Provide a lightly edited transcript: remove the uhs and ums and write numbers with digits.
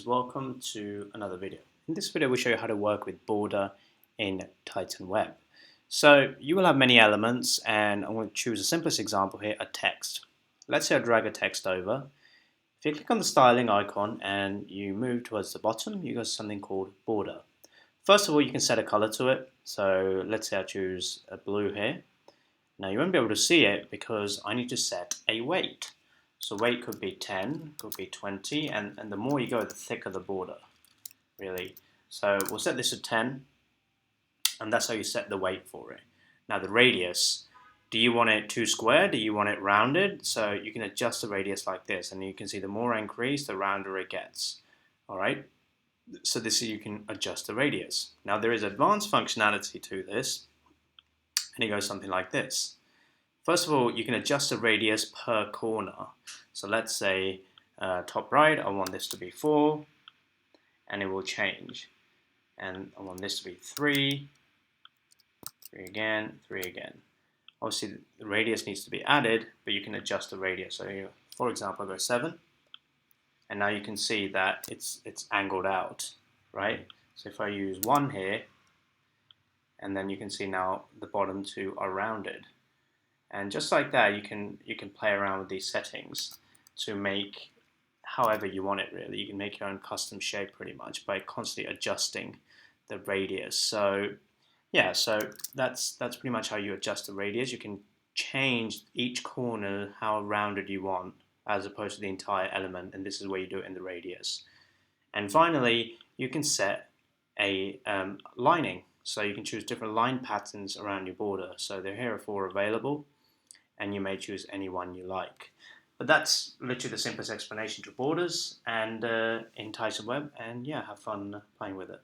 Welcome to another video. In this video, we show you how to work with border in Titan Web. So you will have many elements, and I'm going to choose the simplest example here, a text. Let's say I drag a text over. If you click on the styling icon and you move towards the bottom, you go to something called border. First of all, you can set a color to it. So let's say I choose a blue here. Now you won't be able to see it because I need to set a weight. So weight could be 10, could be 20, and the more you go, the thicker the border, really. So we'll set this to 10, and that's how you set the weight for it. Now the radius, do you want it too square? Do you want it rounded? So you can adjust the radius like this, and you can see the more I increase, the rounder it gets. All right. So this is you can adjust the radius. Now there is advanced functionality to this, and it goes something like this. First of all, you can adjust the radius per corner. So let's say top right, I want this to be 4, and it will change. And I want this to be 3, 3 again, 3 again. Obviously, the radius needs to be added, but you can adjust the radius. So, for example, I go 7, and now you can see that it's angled out, right? So if I use 1 here, and then you can see now the bottom two are rounded. And just like that, you can play around with these settings to make however you want it, really. You can make your own custom shape pretty much by constantly adjusting the radius. So yeah, so that's pretty much how you adjust the radius. You can change each corner how rounded you want as opposed to the entire element, and this is where you do it in the radius. And finally, you can set a lining. So you can choose different line patterns around your border. So here are 4 available, and you may choose any one you like. But that's literally the simplest explanation to borders and in Titan Web, and yeah, have fun playing with it.